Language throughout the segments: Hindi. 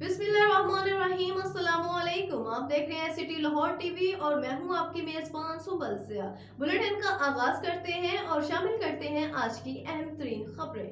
बिस्मिल्लाहिर्रहमानिर्रहीम। अस्सलामुअलैकुम। आप देख रहे हैं सिटी लाहौर टीवी और मैं हूं आपकी मेजबान सुबल सिया। बुलेटिन का आगाज करते हैं और शामिल करते हैं आज की अहम तरीन खबरें।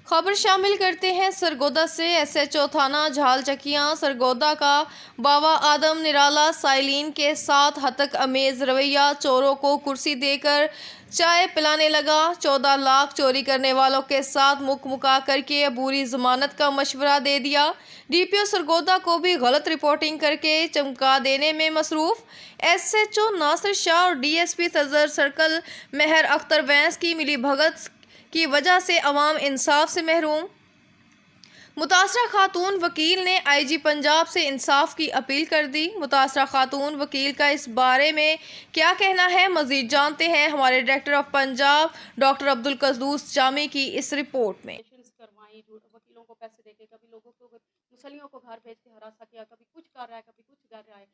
खबर शामिल करते हैं सरगोदा से। एसएचओ थाना झाल चकियां सरगोदा का बाबा आदम निराला साइलिन के साथ हतक अमेज रवैया, चोरों को कुर्सी देकर चाय पिलाने लगा। 14 लाख चोरी करने वालों के साथ मुका करके अबूरी जमानत का मशवरा दे दिया। डीपीओ सरगोदा को भी गलत रिपोर्टिंग करके चमका देने में मसरूफ। एसएचओ नासिर शाह और डीएसपी सदर सर्कल मेहर अख्तर वैंस की मिलीभगत की वजह से अवाम इंसाफ से महरूम। मुतासरा खातून वकील ने आईजी पंजाब से इंसाफ की अपील कर दी। मुतासरा खातून वकील का इस बारे में क्या कहना है, मजीद जानते हैं हमारे director of Punjab doctor Abdul Quddus Jami की इस रिपोर्ट में। करवाई वकीलों को पैसे देके, कभी लोगों को मुसलियों को घर भेज के हरासा किया, कभी कुछ कर रहा है, कभी कुछ कर रहा है।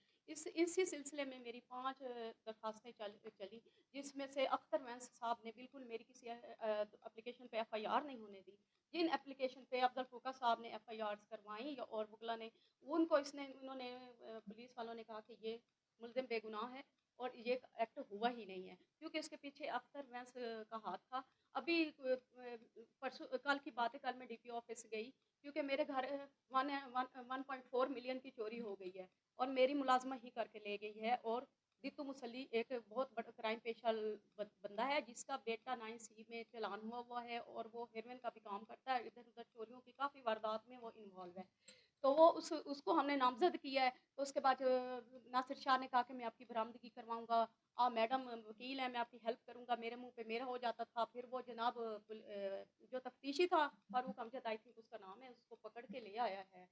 इसी सिलसिले में मेरी 5 दरखास्तें चली, जिसमें से अख्तर वैंस साहब ने बिल्कुल मेरी किसी एप्लीकेशन पे एफआईआर नहीं होने दी। जिन एप्लीकेशन पे अब्दुल फूका साहब ने एफआईआर करवाई और वकला ने उनको इन्होंने पुलिस वालों ने कहा कि ये मुलजिम बेगुनाह है और ये एक्ट हुआ ही नहीं है, क्योंकि इसके पीछे अख्तर वैंस का हाथ था। अभी परसों कल की बात है, कल मैं डीपी ऑफिस गई क्योंकि मेरे घर 1.4 मिलियन की चोरी हो गई है और मेरी मुलाजमा ही करके ले गई है। और दीतू मुसल्ली एक बहुत बड़ा क्राइम पेशा बंदा है, जिसका बेटा 9C में चालान हुआ है और वो हेरोइन का भी काम करता है। इधर उधर चोरियों की काफ़ी वारदात में वो इन्वॉल्व है। तो वो उसको हमने नामजद किया है। तो उसके बाद नासिर शाह ने कहा कि मैं आपकी बरामदगी करवाऊंगा, मैडम वकील है, मैं आपकी हेल्प करूंगा। मेरे मुंह पे मेरा हो जाता था। फिर वो जनाब जो तफ्तीशी था फारूक अमजद, आई थिंक उसका नाम है, उसको पकड़ के ले आया है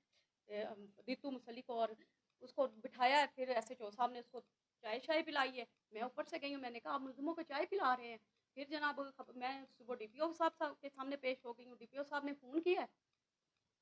दीतू मुसल्ली को और उसको बिठाया है। फिर एसएचओ साहब ने उसको चाय शाय पिलाई है। मैं ऊपर से गई हूँ, मैंने कहा आप मुलजिमों को चाय पिला रहे हैं। फिर जनाब मैं सुबह डीपीओ साहब के सामने पेश हो गई हूँ। डीपीओ साहब ने फ़ोन किया है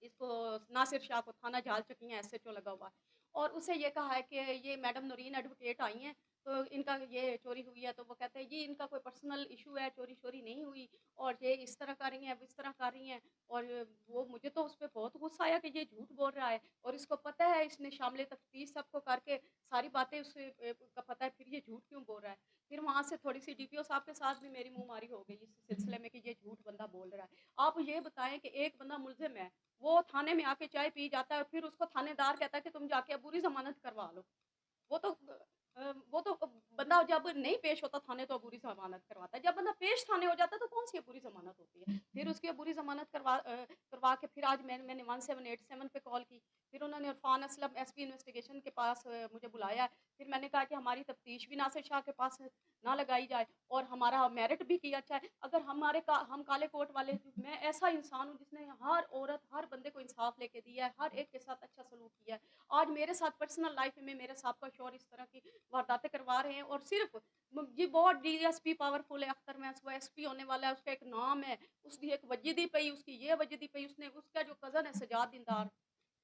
इसको, नासिर शाह को, थाना झाल चकियां एसएचओ लगा हुआ है, और उसे ये कहा है कि ये मैडम नूरीन एडवोकेट आई हैं तो इनका ये चोरी हुई है। तो वो कहते हैं ये इनका कोई पर्सनल इशू है, चोरी चोरी नहीं हुई और ये इस तरह कर रही हैं, इस तरह कर रही हैं। और वो मुझे तो उस पर बहुत गुस्सा आया कि ये झूठ बोल रहा है और इसको पता है, इसने शामिल तफ्तीश सबको करके सारी बातें उसे का पता है, फिर ये झूठ क्यों बोल रहा है। फिर वहाँ से थोड़ी सी डीपीओ साहब के साथ भी मेरी मुंहमारी हो गई इस सिलसिले में कि ये झूठ बंदा बोल रहा है। आप ये बताएं कि एक बंदा मुलजिम है, वो थाने में आके चाय पी जाता है और फिर उसको थानेदार कहता है कि तुम जाके अबूरी ज़मानत करवा लो। वो तो वो तो बंदा जब नहीं पेश होता थाने तो अबूरी ज़मानत करवाता है। जब बंदा पेश थाने हो जाता है तो कौन-सी अबूरी ज़मानत होती है। फिर उसकी अबूरी ज़मानत करवा के फिर आज मैंने 1787 पे कॉल की। फिर उन्होंने इरफान असलम एसपी इन्वेस्टिगेशन के पास मुझे बुलाया। फिर मैंने कहा कि हमारी तफ्तीश भी नासिर शाह के पास ना लगाई जाए और हमारा मेरिट भी किया जाए। अगर हम काले कोट वाले, मैं ऐसा इंसान हूँ जिसने हर औरत, हर बंदे को इंसाफ लेके दिया है, हर एक के साथ अच्छा सलूक किया है। आज मेरे साथ पर्सनल लाइफ में मेरे साहब का शौहर इस तरह की वारदातें करवा रहे हैं और सिर्फ ये बहुत डीएसपी पावरफुल है अख्तर वैंस, वो एसपी होने वाला है, उसका एक नाम है, उसकी एक वजीदी पई, उसकी ये वजीदी पई, उसने उसका जो कज़न है सजाद दीनदार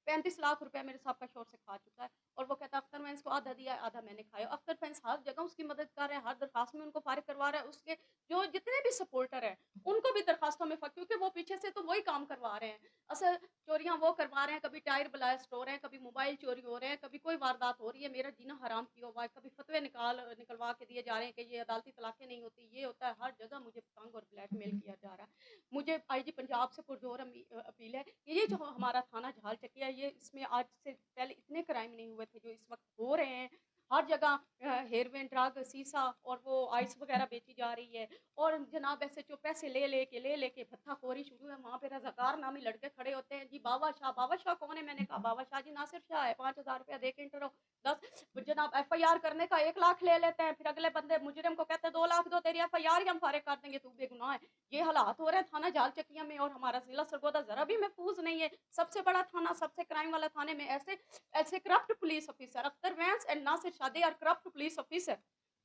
35 लाख रुपया मेरे साहब का शौहर से खा चुका है। और वो कहता है अख्तर मैं इसको आधा दिया, आधा मैंने खाया। अख्तर फैंस हर जगह उसकी मदद कर रहे हैं, हर दरखास्त में उनको फारिग करवा रहा है। उसके जो जितने भी सपोर्टर हैं उनको भी दरखास्तों में क्योंकि वो पीछे से तो वही काम करवा रहे हैं। असल चोरियां वो करवा रहे हैं, कभी टायर ब्लास्ट हो रहे हैं, कभी मोबाइल चोरी हो रहे हैं, कभी कोई वारदात हो रही है, मेरा जीना हराम किया हुआ है, कभी फतवे निकलवा के दिए जा रहे हैं कि ये अदालती तलाकें नहीं होती, ये होता है। हर जगह मुझे तंग और ब्लैकमेल किया जा रहा है। मुझे आईजी पंजाब से पुरजोर अपील है कि ये जो हमारा थाना झाल चकिया, ये इसमें आज से पहले इतने क्राइम नहीं हुए थे जो इस वक्त हो रहे हैं। हर जगह हेरोइन, ड्रग, सीसा और वो आइस वगैरह बेची जा रही है। और जनाब ऐसे जो पैसे ले लेके भत्ताखोरी शुरू है। वहाँ पे रजाकार नामी लड़के खड़े होते हैं, जी बाबा शाह कौन है? मैंने कहा बाबा शाह जी नासिर शाह है, 5,000 रुपया दे के इंटर 10 जनाब एफआईआर करने का 1 लाख ले लेते हैं। फिर अगले बंदे मुजरिम को कहते हैं 2 लाख दो, तेरी एफआईआर ही हम फारिग कर देंगे, तू बेगुनाह है। ये हालात हो रहे हैं थाना जाल चकिया में और हमारा जिला सरगोदा जरा भी महफूज नहीं है। सबसे बड़ा थाना, सबसे क्राइम वाला थाने में ऐसे ऐसे corrupt police officer Akhtar Vance and Nasir Shah, they are corrupt police officer.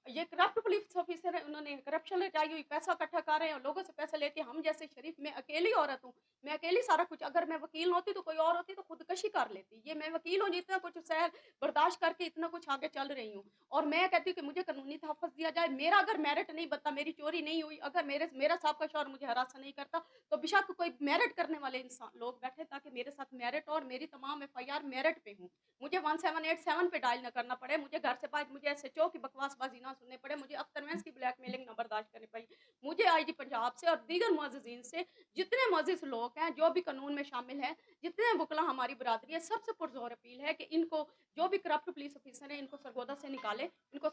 ये करप्ट पुलिस ऑफिसर है, उन्होंने करप्शन रचाई हुई, पैसा इकट्ठा कर रहे हैं और लोगों से पैसे लेके हम जैसे शरीफ, मैं अकेली औरत हूँ, मैं अकेली सारा कुछ, अगर मैं वकील होती तो कोई और होती तो खुदकशी कर लेती। ये मैं वकील हूँ, जितना कुछ सह बर्दाश्त करके इतना कुछ आगे चल रही हूँ और मैं कहती हूँ कि मुझे कानूनी तहफ़्फ़ुज़ दिया जाए। मेरा अगर मेरिट नहीं बनता, मेरी चोरी नहीं हुई, अगर मेरा साहब शौहर मुझे हरासा नहीं करता, तो बेशक कोई मेरिट करने वाले इंसान लोग बैठे ताकि मेरे साथ मेरिट हो और मेरी तमाम एफआईआर मेरिट पे हों। मुझे 1787 पे डायल ना करना पड़े, मुझे घर से बाहर मुझे एसएचओ की बकवासबाज़ी ना सुननी पड़े, मुझे अख्तर की ब्लैकमेलिंग ना बर्दाश्त करनी पड़ी। मुझे आईजी पंजाब से और दीगर मुअज़्ज़िज़ीन से, जितने मुअज़्ज़िज़ लोग हैं, जो भी कानून में शामिल हैं, जितने वकला हमारी बरादरी है, सबसे पुरज़ोर अपील है कि इनको, जो भी करप्ट पुलिस ऑफिसर हैं, इनको सरगोदा से निकालें, इनको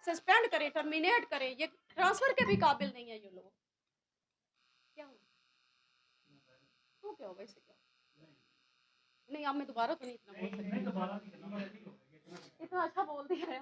सस्पेंड करें, टर्मिनेट करें। ये ट्रांसफ़र के भी काबिल नहीं है ये लोग। क्या हुआ? तो क्या होगा, इससे क्या होगा? नहीं, अब मैं दोबारा तो नहीं इतना बोल सकती। इतना अच्छा बोल दिया है।